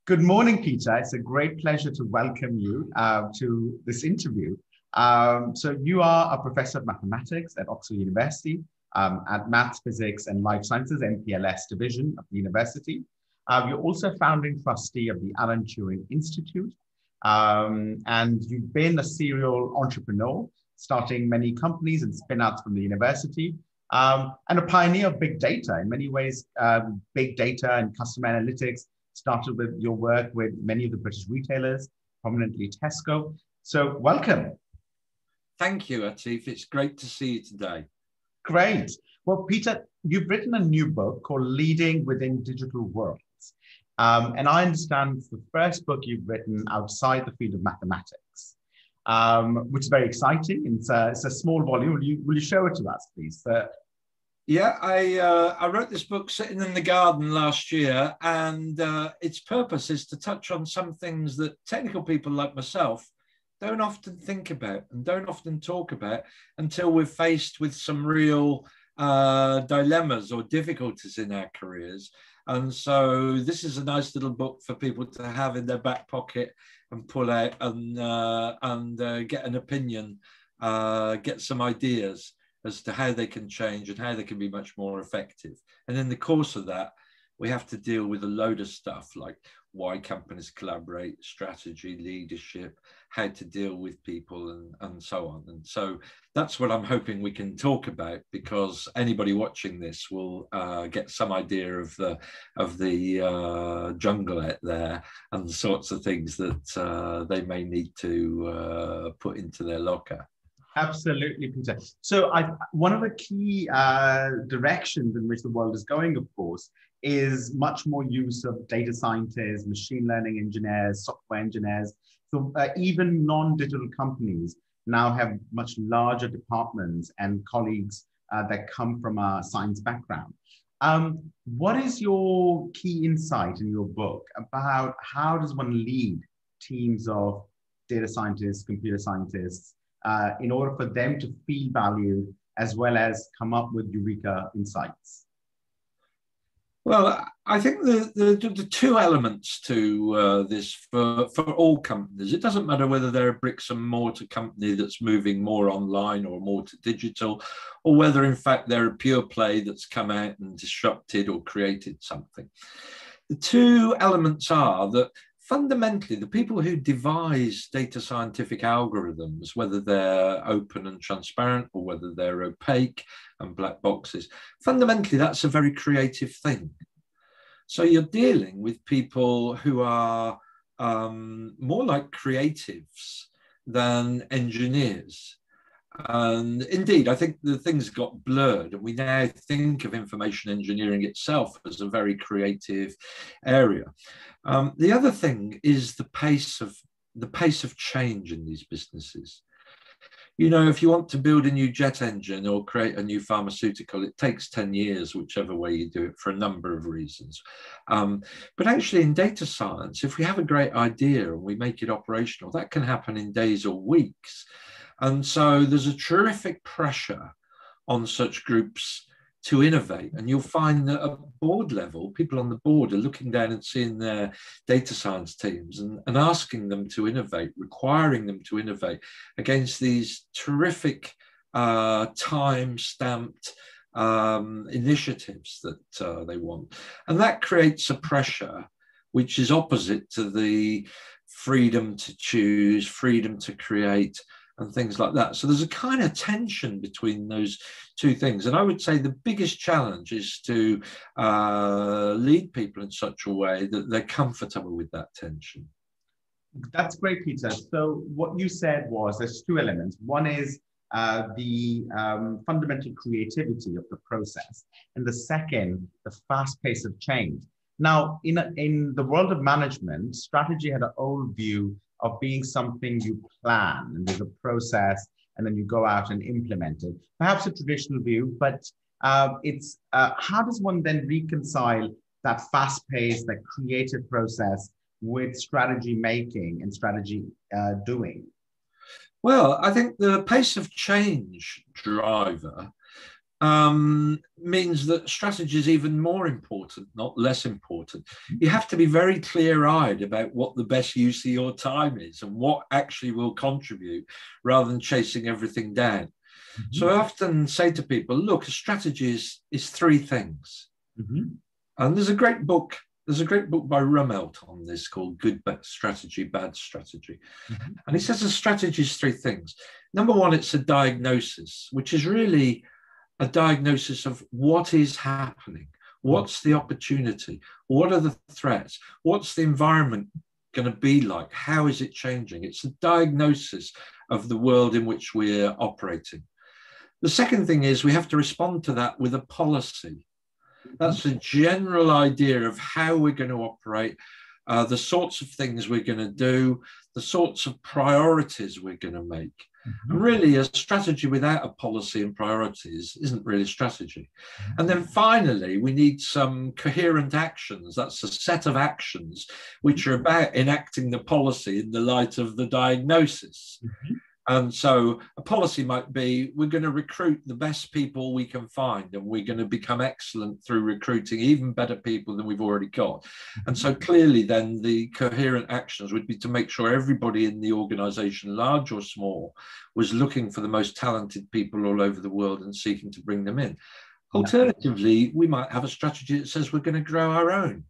Good morning, Peter. It's a great pleasure to welcome you to this interview. So you are a professor of mathematics at Oxford University at Maths, Physics and Life Sciences, MPLS division of the university. You're also founding trustee of the Alan Turing Institute. And you've been a serial entrepreneur, starting many companies and spin-outs from the university, and a pioneer of big data. In many ways, big data and customer analytics started with your work with many of the British retailers, prominently Tesco. So welcome. Thank you, Atif. It's great to see you today. Great. Well, Peter, you've written a new book called Leading Within Digital Worlds. And I understand it's the first book you've written outside the field of mathematics, which is very exciting. And it's a small volume. Will you show it to us, please? Yeah, I wrote this book sitting in the garden last year, and its purpose is to touch on some things that technical people like myself don't often think about and don't often talk about until we're faced with some real dilemmas or difficulties in our careers. And so this is a nice little book for people to have in their back pocket and pull out and get an opinion, get some ideas as to how they can change and how they can be much more effective. And in the course of that, we have to deal with a load of stuff like why companies collaborate, strategy, leadership, how to deal with people and so on. And so that's what I'm hoping we can talk about, because anybody watching this will get some idea of the jungle out there and the sorts of things that they may need to put into their locker. Absolutely, Peter. So one of the key directions in which the world is going, of course, is much more use of data scientists, machine learning engineers, software engineers. So even non-digital companies now have much larger departments and colleagues that come from a science background. What is your key insight in your book about how does one lead teams of data scientists, computer scientists, in order for them to feel valued as well as come up with eureka insights? Well, I think the two elements to this for all companies, it doesn't matter whether they're a bricks and mortar company that's moving more online or more to digital, or whether in fact they're a pure play that's come out and disrupted or created something. The two elements are that fundamentally, the people who devise data scientific algorithms, whether they're open and transparent or whether they're opaque and black boxes, fundamentally, that's a very creative thing. So you're dealing with people who are more like creatives than engineers. And indeed, I think the things got blurred, and we now think of information engineering itself as a very creative area. The other thing is the pace of change in these businesses. You know, if you want to build a new jet engine or create a new pharmaceutical, it takes 10 years, whichever way you do it, for a number of reasons. But actually in data science, if we have a great idea and we make it operational, that can happen in days or weeks. And so there's a terrific pressure on such groups to innovate. And you'll find that at board level, people on the board are looking down and seeing their data science teams and asking them to innovate, requiring them to innovate against these terrific time-stamped initiatives that they want. And that creates a pressure which is opposite to the freedom to choose, freedom to create, and things like that. So there's a kind of tension between those two things. And I would say the biggest challenge is to lead people in such a way that they're comfortable with that tension. That's great, Peter. So what you said was there's two elements. One is the fundamental creativity of the process. And the second, the fast pace of change. Now, in the world of management, strategy had an old view of being something you plan, and there's a process, and then you go out and implement it. Perhaps a traditional view, but it's how does one then reconcile that fast pace, that creative process with strategy making and strategy doing? Well, I think the pace of change driver means that strategy is even more important, not less important. You have to be very clear-eyed about what the best use of your time is and what actually will contribute, rather than chasing everything down. Mm-hmm. So I often say to people, look, a strategy is three things. Mm-hmm. And there's a great book by Rummelt on this called Good Strategy, Bad Strategy. Mm-hmm. And he says a strategy is three things. Number one, it's a diagnosis, which is really a diagnosis of what is happening. What's the opportunity? What are the threats? What's the environment going to be like? How is it changing? It's a diagnosis of the world in which we're operating. The second thing is we have to respond to that with a policy. That's a general idea of how we're going to operate, the sorts of things we're going to do, the sorts of priorities we're going to make. Mm-hmm. And really, a strategy without a policy and priorities isn't really a strategy. Mm-hmm. And then finally, we need some coherent actions. That's a set of actions which are about enacting the policy in the light of the diagnosis. Mm-hmm. And so a policy might be, we're going to recruit the best people we can find, and we're going to become excellent through recruiting even better people than we've already got. And so clearly then the coherent actions would be to make sure everybody in the organization, large or small, was looking for the most talented people all over the world and seeking to bring them in. Alternatively, we might have a strategy that says we're going to grow our own.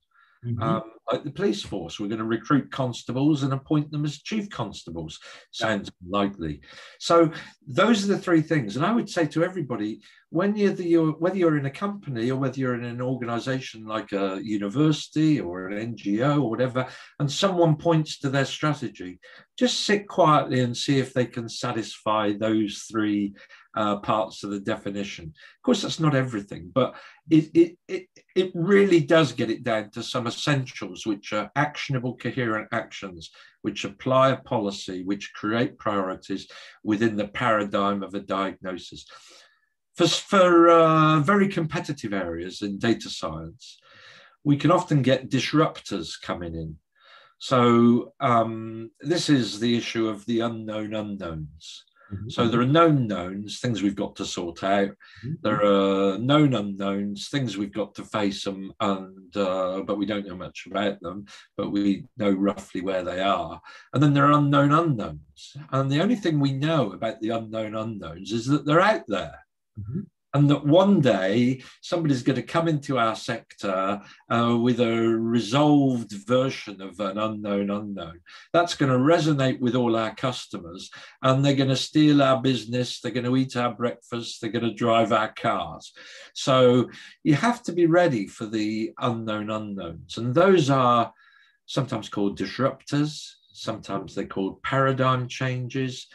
Mm-hmm. Like the police force, we're going to recruit constables and appoint them as chief constables. Sounds likely. So those are the three things. And I would say to everybody, whether you're in a company or whether you're in an organization like a university or an NGO or whatever, and someone points to their strategy, just sit quietly and see if they can satisfy those three parts of the definition. Of course, that's not everything, but it really does get it down to some essentials, which are actionable, coherent actions, which apply a policy, which create priorities within the paradigm of a diagnosis. For very competitive areas in data science, we can often get disruptors coming in. So this is the issue of the unknown unknowns. Mm-hmm. So there are known knowns, things we've got to sort out. Mm-hmm. There are known unknowns, things we've got to face them, and but we don't know much about them, but we know roughly where they are. And then there are unknown unknowns. And the only thing we know about the unknown unknowns is that they're out there. Mm-hmm. And that one day somebody's going to come into our sector with a resolved version of an unknown unknown. That's going to resonate with all our customers, and they're going to steal our business. They're going to eat our breakfast. They're going to drive our cars. So you have to be ready for the unknown unknowns. And those are sometimes called disruptors. Sometimes they're called paradigm changes.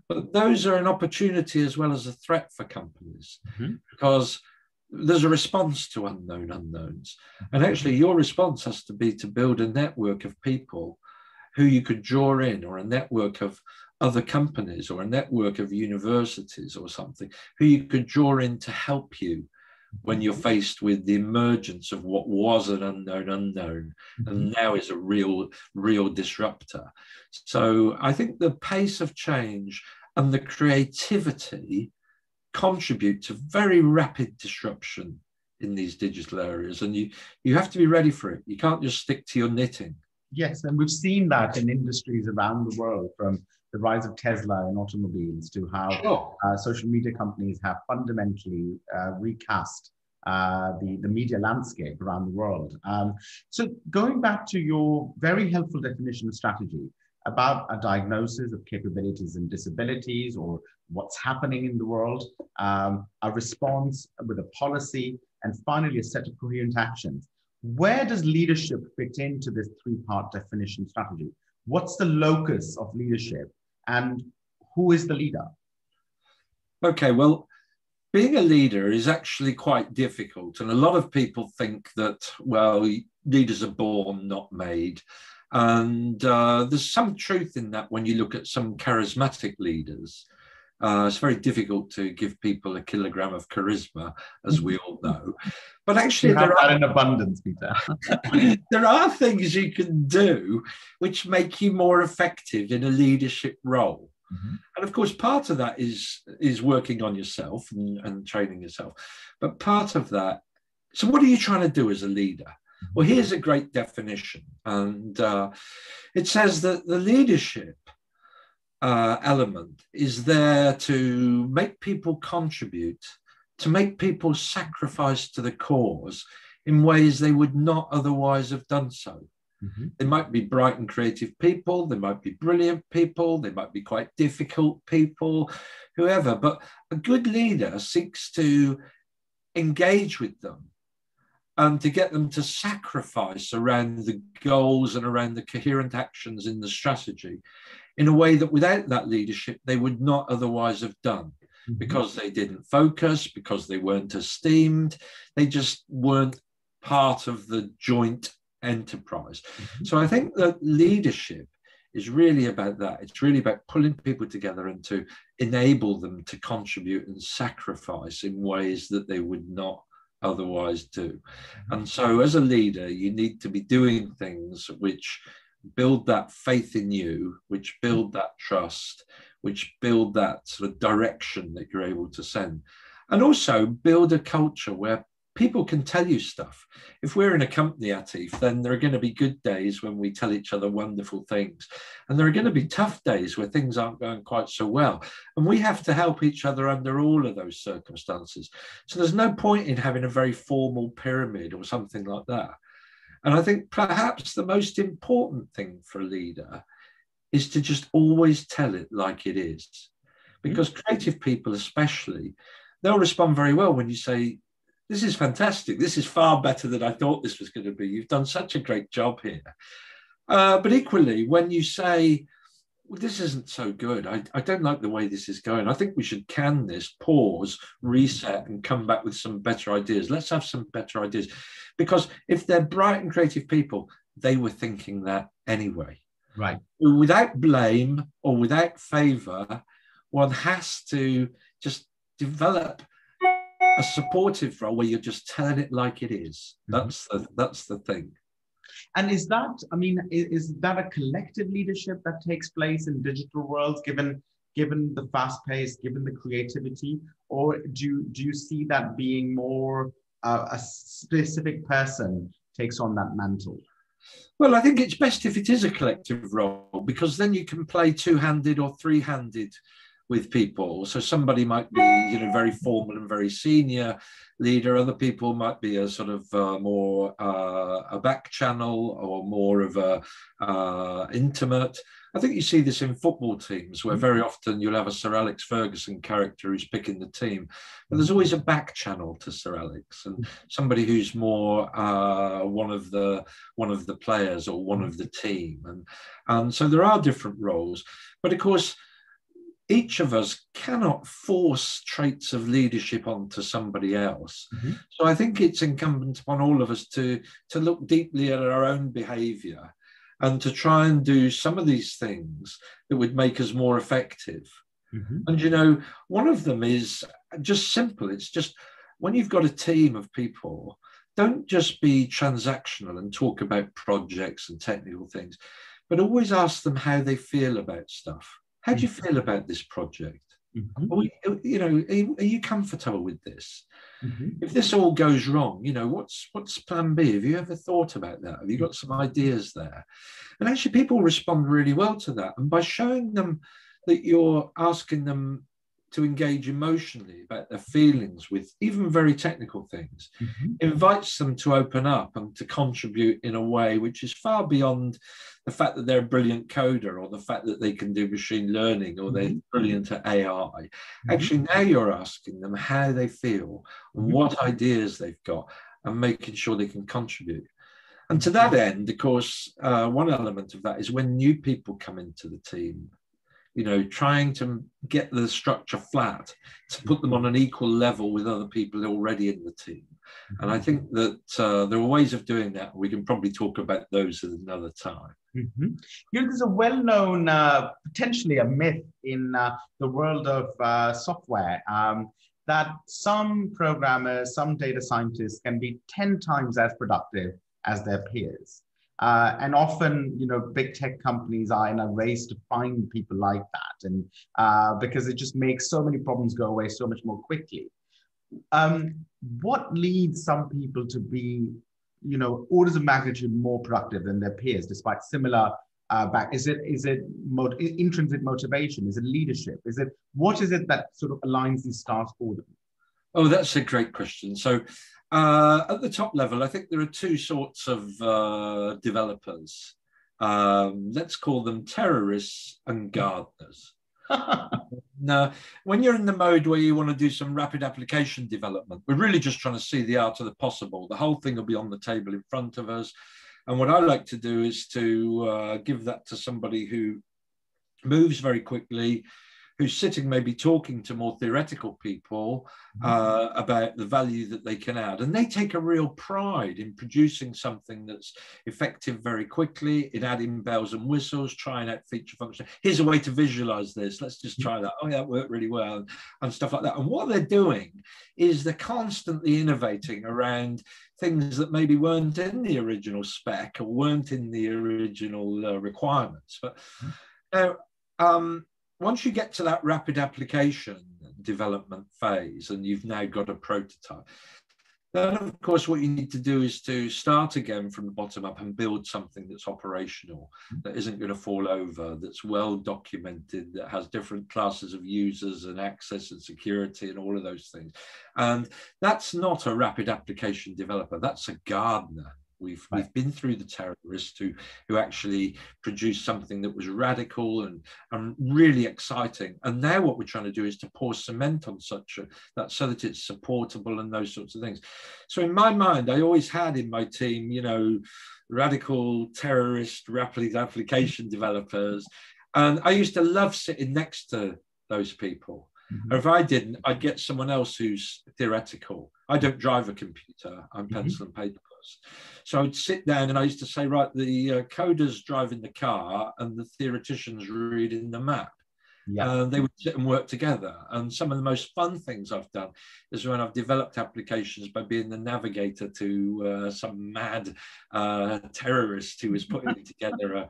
But those are an opportunity as well as a threat for companies, mm-hmm. because there's a response to unknown unknowns. And actually your response has to be to build a network of people who you could draw in, or a network of other companies, or a network of universities or something, who you could draw in to help you when you're faced with the emergence of what was an unknown unknown, mm-hmm. and now is a real disruptor. So I think the pace of change and the creativity contribute to very rapid disruption in these digital areas, and you have to be ready for it. You can't just stick to your knitting. Yes, and we've seen that in industries around the world, from the rise of Tesla in automobiles to how social media companies have fundamentally recast the media landscape around the world. So going back to your very helpful definition of strategy about a diagnosis of capabilities and disabilities, or what's happening in the world, a response with a policy, and finally a set of coherent actions. Where does leadership fit into this three-part definition strategy? What's the locus of leadership, and who is the leader? Okay, well, being a leader is actually quite difficult. And a lot of people think that, well, leaders are born, not made. And there's some truth in that when you look at some charismatic leaders. It's very difficult to give people a kilogram of charisma, as we all know. But actually, there are in abundance, Peter. There are things you can do which make you more effective in a leadership role. And of course, part of that is working on yourself and training yourself. But part of that, so what are you trying to do as a leader? Well, here's a great definition. And it says that the leadership element is there to make people contribute, to make people sacrifice to the cause in ways they would not otherwise have done so. They might be bright and creative people, they might be brilliant people, they might be quite difficult people, whoever, but a good leader seeks to engage with them and to get them to sacrifice around the goals and around the coherent actions in the strategy in a way that without that leadership, they would not otherwise have done, because they didn't focus, because they weren't esteemed, they just weren't part of the joint enterprise. So I think that leadership is really about that. It's really about pulling people together and to enable them to contribute and sacrifice in ways that they would not otherwise do. And so as a leader, you need to be doing things which build that faith in you, which build that trust, which build that sort of direction that you're able to send. And also build a culture where people can tell you stuff. If we're in a company, Atif, then there are going to be good days when we tell each other wonderful things. And there are going to be tough days where things aren't going quite so well. And we have to help each other under all of those circumstances. So there's no point in having a very formal pyramid or something like that. And I think perhaps the most important thing for a leader is to just always tell it like it is. Because creative people especially, they'll respond very well when you say, this is fantastic. This is far better than I thought this was going to be. You've done such a great job here. But equally, when you say, well, this isn't so good. I don't like the way this is going. I think we should can this, pause, reset, and come back with some better ideas. Let's have some better ideas. Because if they're bright and creative people, they were thinking that anyway. Right. Without blame or without favor, one has to just develop a supportive role where you're just telling it like it is. That's the thing. And is that, I mean, is that a collective leadership that takes place in digital worlds, given the fast pace, given the creativity, or do you see that being more a specific person takes on that mantle? Well, I think it's best if it is a collective role, because then you can play two-handed or three-handed with people. So somebody might be, very formal and very senior leader. Other people might be a sort of more a back channel or more of a intimate. I think you see this in football teams where very often you'll have a Sir Alex Ferguson character who's picking the team, but there's always a back channel to Sir Alex and somebody who's more one of the players or one of the team. And so there are different roles, but of course, each of us cannot force traits of leadership onto somebody else. So I think it's incumbent upon all of us to look deeply at our own behavior and to try and do some of these things that would make us more effective. And, one of them is just simple. It's just when you've got a team of people, don't just be transactional and talk about projects and technical things, but always ask them how they feel about stuff. How do you feel about this project? Are you comfortable with this? If this all goes wrong, what's plan B? Have you ever thought about that? Have you got some ideas there? And actually people respond really well to that. And by showing them that you're asking them to engage emotionally about their feelings with even very technical things, invites them to open up and to contribute in a way which is far beyond the fact that they're a brilliant coder or the fact that they can do machine learning or they're brilliant at AI. Actually, now you're asking them how they feel, what ideas they've got, and making sure they can contribute. And to that end, of course, one element of that is when new people come into the team, trying to get the structure flat, to put them on an equal level with other people already in the team. And I think that there are ways of doing that. We can probably talk about those at another time. There's a well-known, potentially a myth in the world of software, that some programmers, some data scientists can be 10 times as productive as their peers. And often, big tech companies are in a race to find people like that, and because it just makes so many problems go away so much more quickly. What leads some people to be, orders of magnitude more productive than their peers, despite similar back? Is it intrinsic motivation? Is it leadership? What is it that sort of aligns these stars for them? Oh, that's a great question. So at the top level, I think there are two sorts of developers. Let's call them terrorists and gardeners. Now, when you're in the mode where you want to do some rapid application development, we're really just trying to see the art of the possible. The whole thing will be on the table in front of us. And what I like to do is to give that to somebody who moves very quickly, who's sitting maybe talking to more theoretical people about the value that they can add. And they take a real pride in producing something that's effective very quickly, in adding bells and whistles, trying out feature function. Here's a way to visualize this. Let's just try that. Oh, yeah, that worked really well, and stuff like that. And what they're doing is they're constantly innovating around things that maybe weren't in the original spec or weren't in the original requirements. But now, once you get to that rapid application development phase and you've now got a prototype, then of course what you need to do is to start again from the bottom up and build something that's operational, that isn't going to fall over, that's well documented, that has different classes of users and access and security and all of those things. And that's not a rapid application developer, that's a gardener. We've been through the terrorists who actually produced something that was radical and really exciting. And now what we're trying to do is to pour cement on so that it's supportable and those sorts of things. So in my mind, I always had in my team, radical terrorist rapid application developers. And I used to love sitting next to those people. Or if I didn't, I'd get someone else who's theoretical. I don't drive a computer, I'm pencil and paper. So I'd sit down and I used to say, right, the coder's driving the car and the theoretician's reading the map. They would sit and work together. And some of the most fun things I've done is when I've developed applications by being the navigator to some mad terrorist who was putting it together.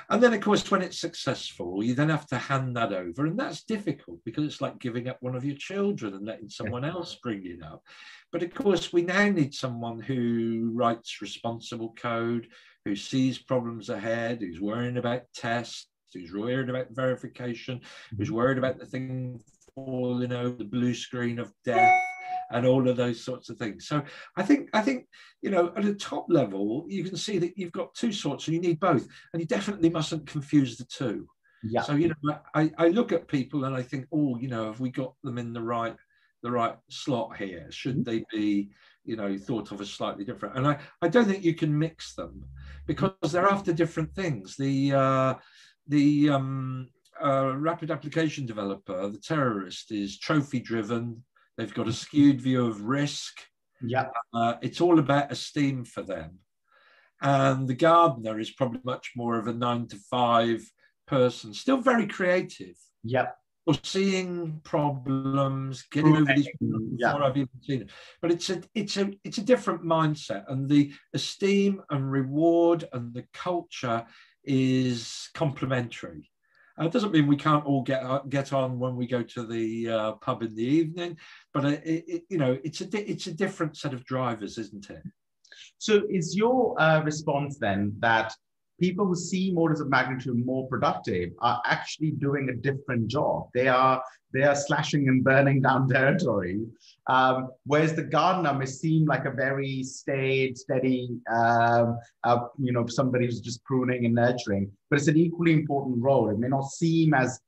And then, of course, when it's successful, you then have to hand that over. And that's difficult because it's like giving up one of your children and letting someone else bring it up. But of course, we now need someone who writes responsible code, who sees problems ahead, who's worrying about tests, who's worried about verification, who's worried about the thing falling over the blue screen of death and all of those sorts of things. So I think at a top level, you can see that you've got two sorts and you need both. And you definitely mustn't confuse the two. So, I look at people and I think, have we got them in the right slot here? Should they be, thought of as slightly different? And I don't think you can mix them because they're after different things. The rapid application developer, the terrorist, is trophy driven. They've got a skewed view of risk. It's all about esteem for them. And the gardener is probably much more of a 9-to-5 person, still very creative. Or seeing problems, getting over these problems before I've even seen it. But it's a different mindset, and the esteem and reward and the culture is complementary. It doesn't mean we can't all get on when we go to the pub in the evening, but it's a different set of drivers, isn't it? So is your response then that people who seem orders of magnitude more productive are actually doing a different job? They are slashing and burning down territory, whereas the gardener may seem like a very steady, somebody who's just pruning and nurturing, but it's an equally important role. It may not seem as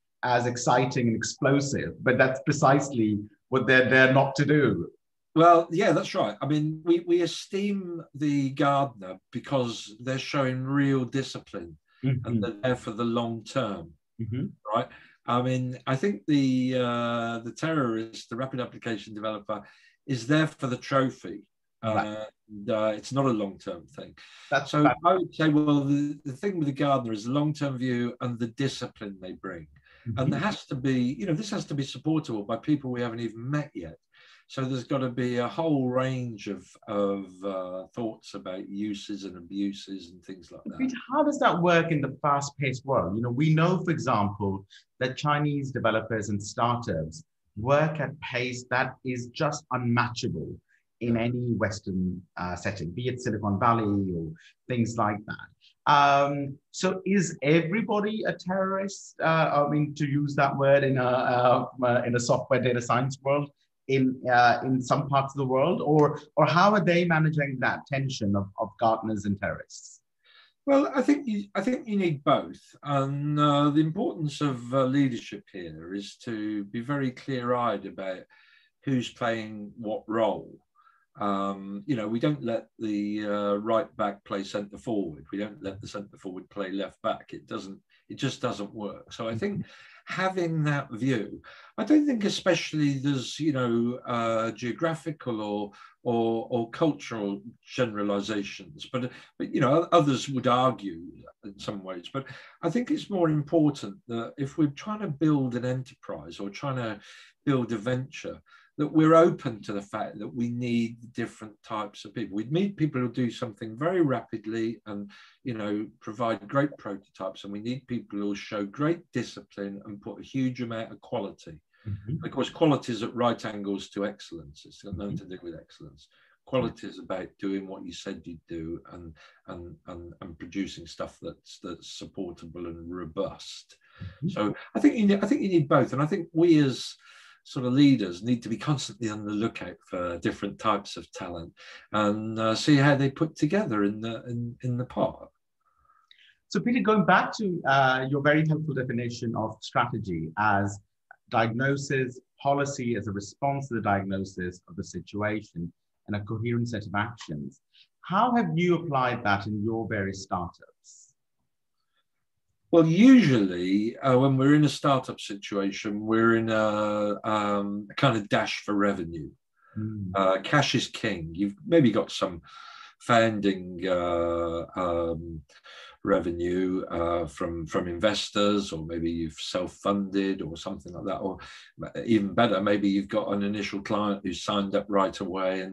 exciting and explosive, but that's precisely what they're there not to do. Well, yeah, that's right. I mean, we esteem the gardener because they're showing real discipline and they're there for the long term, right? I mean, I think the terrorist, the rapid application developer, is there for the trophy. It's not a long-term thing. So I would say, well, the thing with the gardener is the long-term view and the discipline they bring. And there has to be, this has to be supportable by people we haven't even met yet. So there's got to be a whole range of thoughts about uses and abuses and things like that. Peter, how does that work in the fast-paced world? You know, we know, for example, that Chinese developers and startups work at pace that is just unmatchable in any Western setting, be it Silicon Valley or things like that. So is everybody a terrorist? I mean, to use that word in a software data science world in some parts of the world, or how are they managing that tension of gardeners and terrorists? Well, I think you need both, and the importance of leadership here is to be very clear-eyed about who's playing what role. You know, we don't let the right back play centre forward. We don't let the centre forward play left back. It just doesn't work. So I think having that view, I don't think especially there's, you know, geographical or cultural generalizations, but you know, others would argue in some ways. But I think it's more important that if we're trying to build an enterprise or trying to build a venture, that we're open to the fact that we need different types of people. We need people who do something very rapidly and, you know, provide great prototypes, and we need people who will show great discipline and put a huge amount of quality. Of course, quality is at right angles to excellence. It's got nothing to do with excellence. Quality is about doing what you said you'd do and producing stuff that's supportable and robust. So I think you need both, and I think we as sort of leaders need to be constantly on the lookout for different types of talent and see how they put together in the pot. So Peter, going back to your very helpful definition of strategy as diagnosis, policy as a response to the diagnosis of the situation, and a coherent set of actions, how have you applied that in your various startups? Well, usually when we're in a startup situation, we're in a kind of dash for revenue. Cash is king. You've maybe got some founding revenue from investors, or maybe you've self-funded or something like that, or even better, maybe you've got an initial client who signed up right away.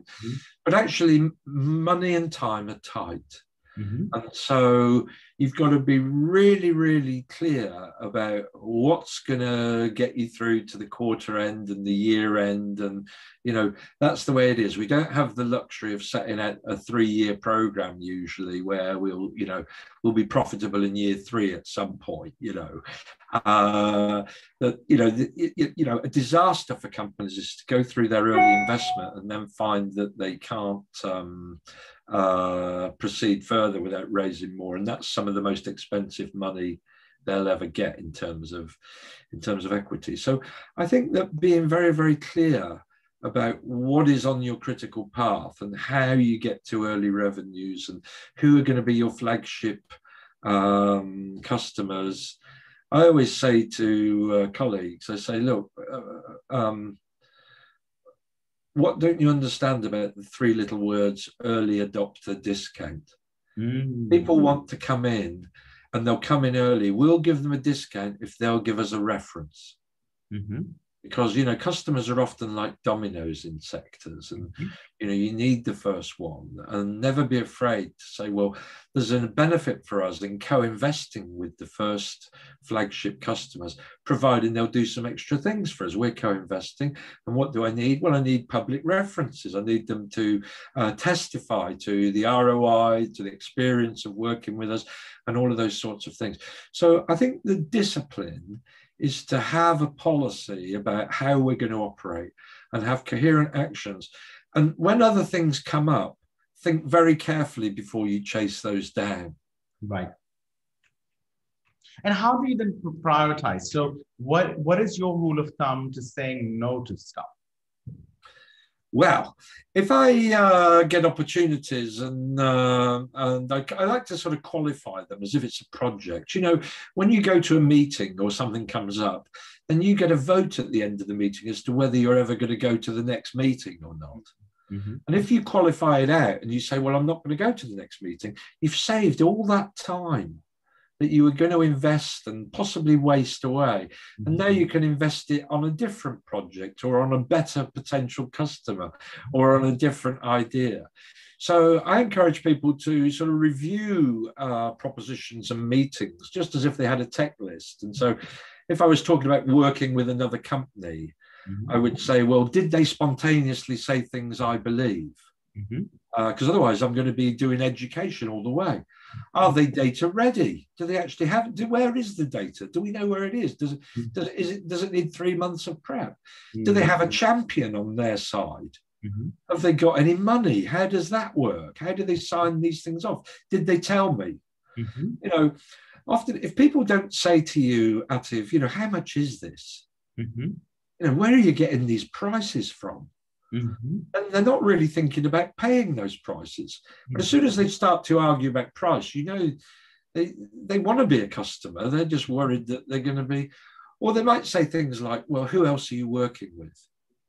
But actually, money and time are tight. And so you've got to be really, really clear about what's going to get you through to the quarter end and the year end. And, you know, that's the way it is. We don't have the luxury of setting out a 3-year program usually where we'll be profitable in year 3 at some point, you know. A disaster for companies is to go through their early investment and then find that they can't proceed further without raising more, and that's some of the most expensive money they'll ever get in terms of equity. So I think that being very, very clear about what is on your critical path and how you get to early revenues and who are going to be your flagship customers. I always say to colleagues, I say, look, what don't you understand about the 3 little words, early adopter discount? People want to come in and they'll come in early. We'll give them a discount if they'll give us a reference. Because, you know, customers are often like dominoes in sectors, and, you know, you need the first one, and never be afraid to say, well, there's a benefit for us in co-investing with the first flagship customers, providing they'll do some extra things for us. We're co-investing. And what do I need? Well, I need public references. I need them to testify to the ROI, to the experience of working with us, and all of those sorts of things. So I think the discipline is to have a policy about how we're going to operate and have coherent actions. And when other things come up, think very carefully before you chase those down. Right. And how do you then prioritize? So what is your rule of thumb to saying no to stuff? Well, if I get opportunities and I like to sort of qualify them as if it's a project. You know, when you go to a meeting or something comes up, then you get a vote at the end of the meeting as to whether you're ever going to go to the next meeting or not. And if you qualify it out and you say, well, I'm not going to go to the next meeting, you've saved all that time that you were going to invest and possibly waste away. And now you can invest it on a different project or on a better potential customer or on a different idea. So I encourage people to sort of review propositions and meetings just as if they had a tech list. And so if I was talking about working with another company, I would say, well, did they spontaneously say things I believe? Because otherwise I'm going to be doing education all the way. Are they data ready? Do they actually have, where is the data? Do we know where it is? Does it need 3 months of prep? Do they have a champion on their side? Have they got any money? How does that work? How do they sign these things off? Did they tell me? You know, often if people don't say to you, Atif, you know, how much is this? You know, where are you getting these prices from? And they're not really thinking about paying those prices. But as soon as they start to argue about price, you know, they want to be a customer. They're just worried that they're going to be, or they might say things like, well, who else are you working with?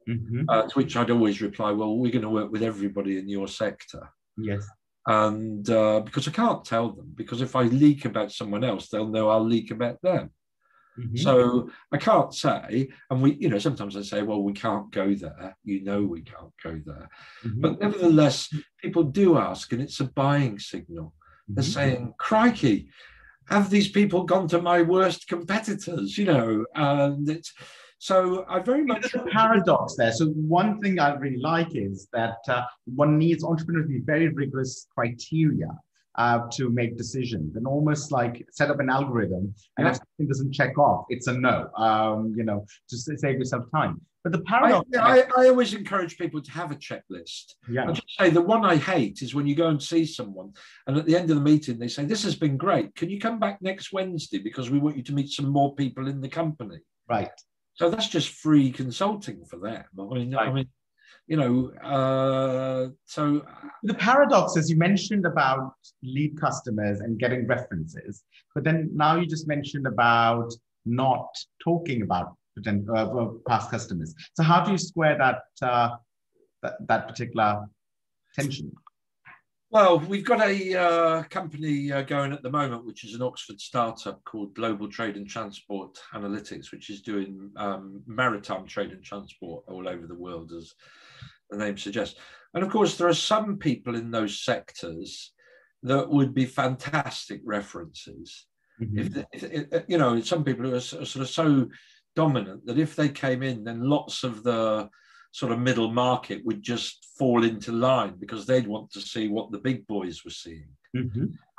To which I'd always reply, well, we're going to work with everybody in your sector. Yes. And because I can't tell them, because if I leak about someone else, they'll know I'll leak about them. So I can't say, and we, you know, sometimes I say, well, we can't go there. You know, we can't go there. But nevertheless, people do ask, and it's a buying signal. They're saying, crikey, have these people gone to my worst competitors? You know, and it's, so I very much... There's a paradox there. So one thing I really like is that one needs entrepreneurs to be very rigorous criteria to make decisions, and almost like set up an algorithm, and if something doesn't check off, it's a no, you know, to save yourself time. But the paradox... I always encourage people to have a checklist. I just say the one I hate is when you go and see someone and at the end of the meeting they say, this has been great, can you come back next Wednesday because we want you to meet some more people in the company. Right. So that's just free consulting for them. I mean, you know, so... The paradox is you mentioned about lead customers and getting references, but then now you just mentioned about not talking about past customers. So how do you square that, that particular tension? Well, we've got a company going at the moment, which is an Oxford startup called Global Trade and Transport Analytics, which is doing maritime trade and transport all over the world, as the name suggests. And of course, there are some people in those sectors that would be fantastic references. If you know, some people who are sort of so dominant that if they came in, then lots of the sort of middle market would just fall into line because they'd want to see what the big boys were seeing.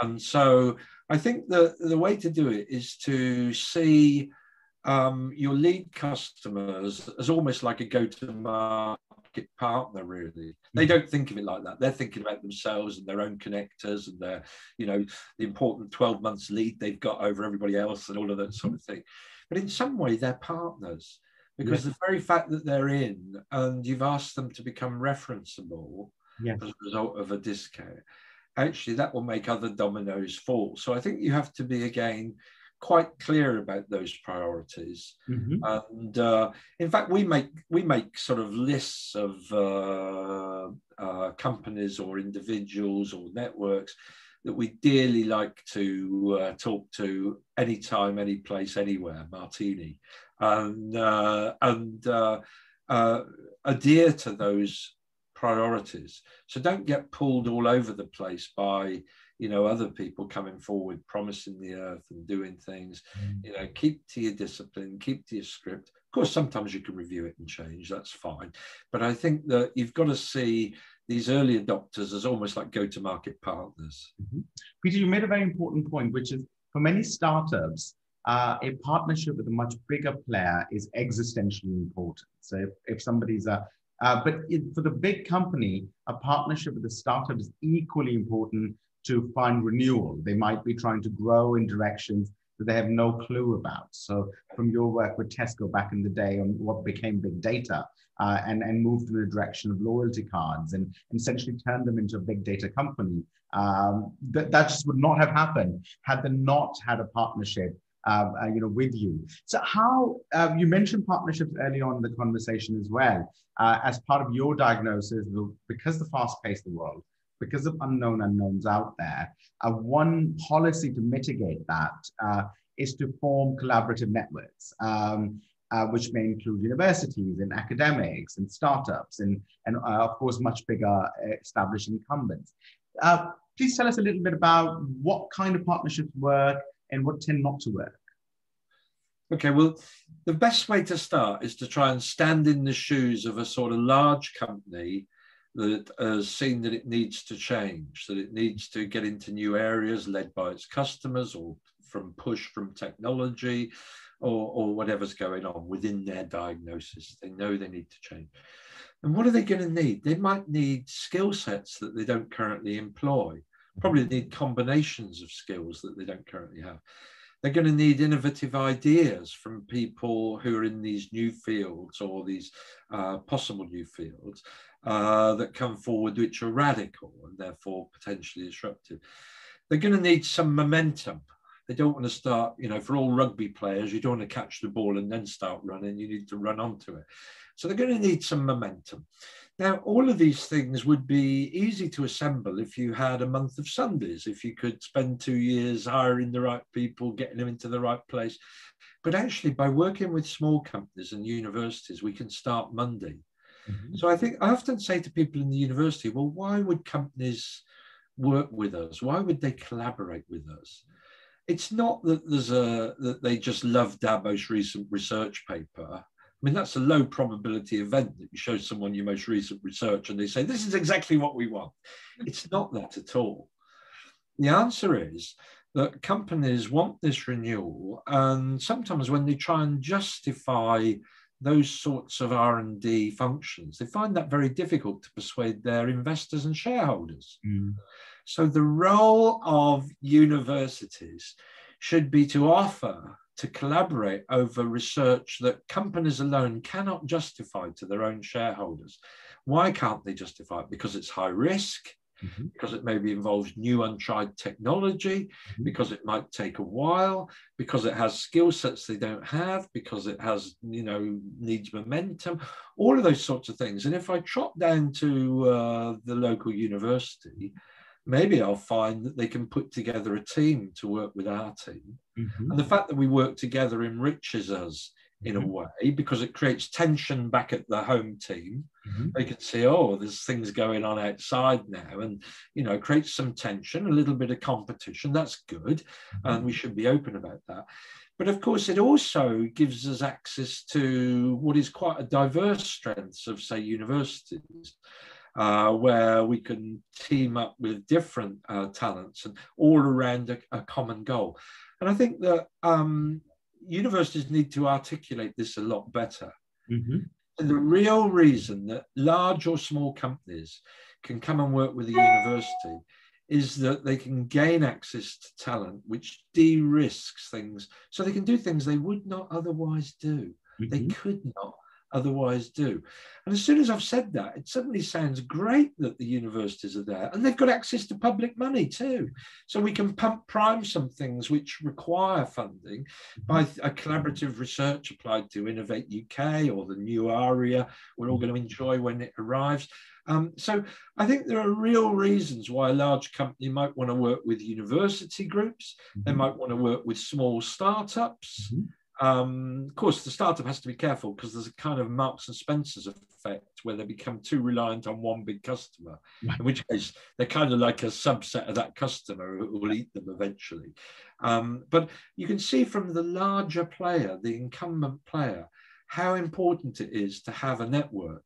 And so I think the way to do it is to see your lead customers as almost like a go-to-market partner, really. They don't think of it like that. They're thinking about themselves and their own connectors and their, you know, the important 12 months lead they've got over everybody else and all of that sort of thing. But in some way, they're partners. Because the very fact that they're in and you've asked them to become referenceable as a result of a discount, actually that will make other dominoes fall. So I think you have to be, again, quite clear about those priorities. And in fact, we make sort of lists of companies or individuals or networks that we dearly like to talk to anytime, any place, anywhere, Martini. And adhere to those priorities. So don't get pulled all over the place by, you know, other people coming forward, promising the earth and doing things. You know, keep to your discipline, keep to your script. Of course, sometimes you can review it and change, that's fine. But I think that you've got to see these early adopters as almost like go-to-market partners. Peter, you made a very important point, which is for many startups, a partnership with a much bigger player is existentially important. So if somebody's for the big company, a partnership with a startup is equally important to find renewal. They might be trying to grow in directions that they have no clue about. So from your work with Tesco back in the day on what became big data and moved in the direction of loyalty cards and essentially turned them into a big data company, that just would not have happened had they not had a partnership you know, with you. So how, you mentioned partnerships early on in the conversation as well, as part of your diagnosis, because the fast-paced world, because of unknown unknowns out there. One policy to mitigate that is to form collaborative networks, which may include universities and academics and startups and of course, much bigger established incumbents. Please tell us a little bit about what kind of partnerships work and what tend not to work. Okay, well, the best way to start is to try and stand in the shoes of a sort of large company that has seen that it needs to change, that it needs to get into new areas led by its customers or from push from technology or whatever's going on within their diagnosis. They know they need to change. And what are they going to need? They might need skill sets that they don't currently employ, probably need combinations of skills that they don't currently have. They're going to need innovative ideas from people who are in these new fields or these possible new fields that come forward, which are radical and therefore potentially disruptive. They're going to need some momentum. They don't want to start, you know, for all rugby players, you don't want to catch the ball and then start running. You need to run onto it. So they're going to need some momentum. Now, all of these things would be easy to assemble if you had a month of Sundays, if you could spend 2 years hiring the right people, getting them into the right place. But actually, by working with small companies and universities, we can start Monday. Mm-hmm. So I think I often say to people in the university, well, why would companies work with us? Why would they collaborate with us? It's not that that they just loved our most recent research paper. I mean, that's a low probability event that you show someone your most recent research and they say, this is exactly what we want. It's not that at all. The answer is that companies want this renewal, and sometimes when they try and justify those sorts of R&D functions, they find that very difficult to persuade their investors and shareholders. Mm. So the role of universities should be to offer to collaborate over research that companies alone cannot justify to their own shareholders. Why can't they justify it? Because it's high risk, mm-hmm. because it maybe involves new untried technology, mm-hmm. because it might take a while, because it has skill sets they don't have, because it has, you know, needs momentum, all of those sorts of things. And if I trot down to the local university, maybe I'll find that they can put together a team to work with our team. Mm-hmm. And the fact that we work together enriches us in mm-hmm. a way, because it creates tension back at the home team. Mm-hmm. They can see, oh, there's things going on outside now, and, you know, creates some tension, a little bit of competition. That's good. Mm-hmm. And we should be open about that. But of course, it also gives us access to what is quite a diverse strengths of, say, universities. Where we can team up with different talents and all around a common goal. And I think that universities need to articulate this a lot better. Mm-hmm. And the real reason that large or small companies can come and work with a university is that they can gain access to talent, which de-risks things. So they can do things they would not otherwise do. Mm-hmm. They could not otherwise do. And as soon as I've said that, it suddenly sounds great that the universities are there, and they've got access to public money too. So we can prime some things which require funding by a collaborative research applied to Innovate UK or the new ARIA we're all going to enjoy when it arrives. So I think there are real reasons why a large company might want to work with university groups. They might want to work with small startups. Of course, the startup has to be careful because there's a kind of Marks and Spencer's effect where they become too reliant on one big customer, in which case they're kind of like a subset of that customer who will eat them eventually. But you can see from the larger player, the incumbent player, how important it is to have a network.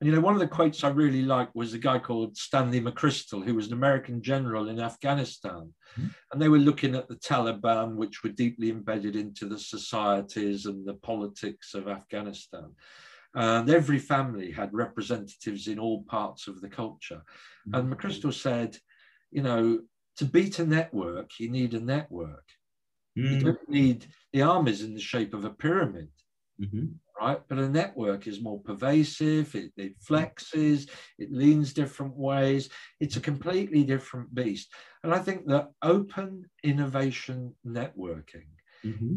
And, you know, one of the quotes I really liked was a guy called Stanley McChrystal, who was an American general in Afghanistan. And they were looking at the Taliban, which were deeply embedded into the societies and the politics of Afghanistan. And every family had representatives in all parts of the culture. And McChrystal said, you know, to beat a network, you need a network. You don't need the armies in the shape of a pyramid. Right? But a network is more pervasive, it flexes, it leans different ways. It's a completely different beast. And I think that open innovation networking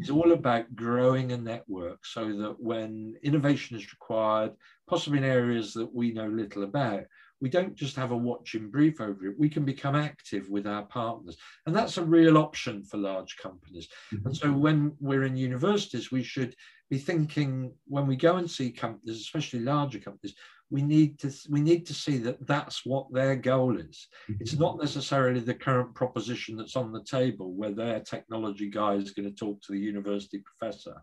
is all about growing a network so that when innovation is required, possibly in areas that we know little about, we don't just have a watching brief over it, we can become active with our partners. And that's a real option for large companies. Mm-hmm. And so when we're in universities, we should be thinking, when we go and see companies, especially larger companies, we need to see that that's what their goal is. Mm-hmm. It's not necessarily the current proposition that's on the table where their technology guy is going to talk to the university professor.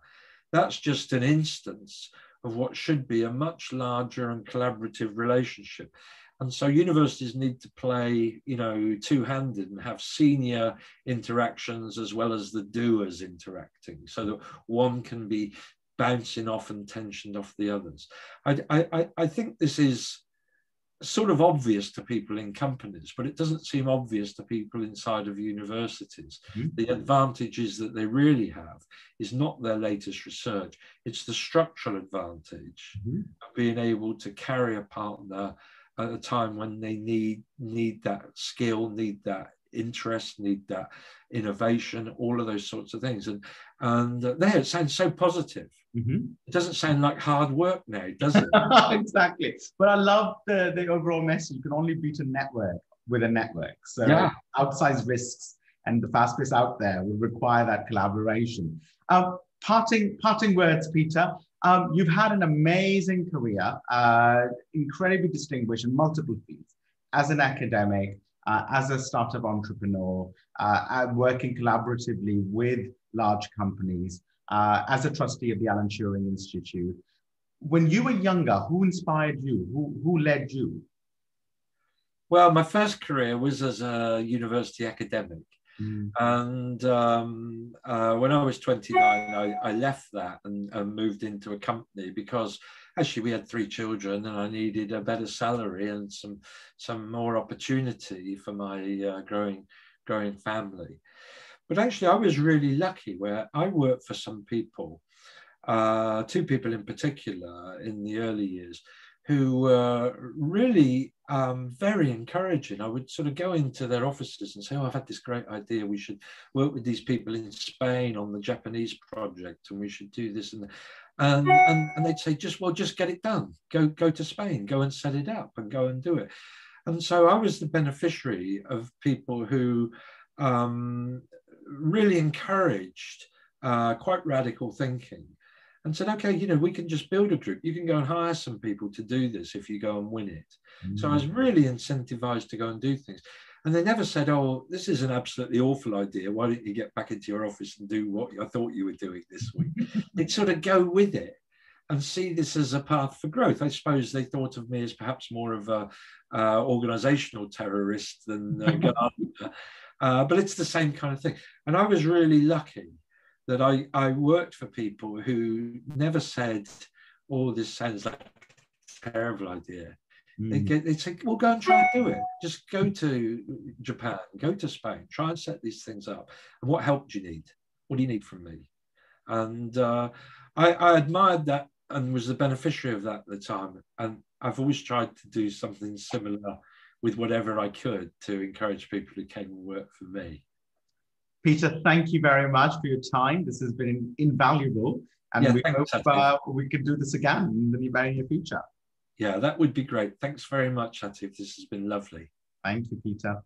That's just an instance of what should be a much larger and collaborative relationship. And so universities need to play, two-handed and have senior interactions as well as the doers interacting, so that one can be bouncing off and tensioned off the others. I think this is sort of obvious to people in companies, but it doesn't seem obvious to people inside of universities. Mm-hmm. The advantages that they really have is not their latest research, it's the structural advantage mm-hmm. of being able to carry a partner at a time when they need that skill, need that interest, need that innovation, all of those sorts of things. And there, it sounds so positive. Mm-hmm. It doesn't sound like hard work now, does it? Exactly. But I love the overall message. You can only beat a network with a network. So yeah. Outsized risks and the fast pace out there will require that collaboration. Parting words, Peter. You've had an amazing career, incredibly distinguished in multiple fields, as an academic, as a startup entrepreneur, working collaboratively with large companies, as a trustee of the Alan Turing Institute. When you were younger, who inspired you? Who led you? Well, my first career was as a university academic. Mm. And when I was 29, I left that and moved into a company because actually we had 3 children and I needed a better salary and some more opportunity for my growing family. But actually I was really lucky where I worked for some people, 2 people in particular in the early years, who were really very encouraging. I would sort of go into their offices and say, oh, I've had this great idea. We should work with these people in Spain on the Japanese project, and we should do this and that. And they'd say, just get it done. Go to Spain, go and set it up and go and do it. And so I was the beneficiary of people who really encouraged quite radical thinking. And said, okay, we can just build a group. You can go and hire some people to do this if you go and win it. Mm. So I was really incentivized to go and do things. And they never said, oh, this is an absolutely awful idea. Why don't you get back into your office and do what I thought you were doing this week? They'd sort of go with it and see this as a path for growth. I suppose they thought of me as perhaps more of a organizational terrorist than a gardener. But it's the same kind of thing. And I was really lucky that I worked for people who never said, oh, this sounds like a terrible idea. Mm. They'd say, well, go and try and do it. Just go to Japan, go to Spain, try and set these things up. And what help do you need? What do you need from me? And I admired that and was the beneficiary of that at the time. And I've always tried to do something similar with whatever I could to encourage people who came and work for me. Peter, thank you very much for your time. This has been invaluable. And we hope we can do this again in the very near future. Yeah, that would be great. Thanks very much, Atif. This has been lovely. Thank you, Peter.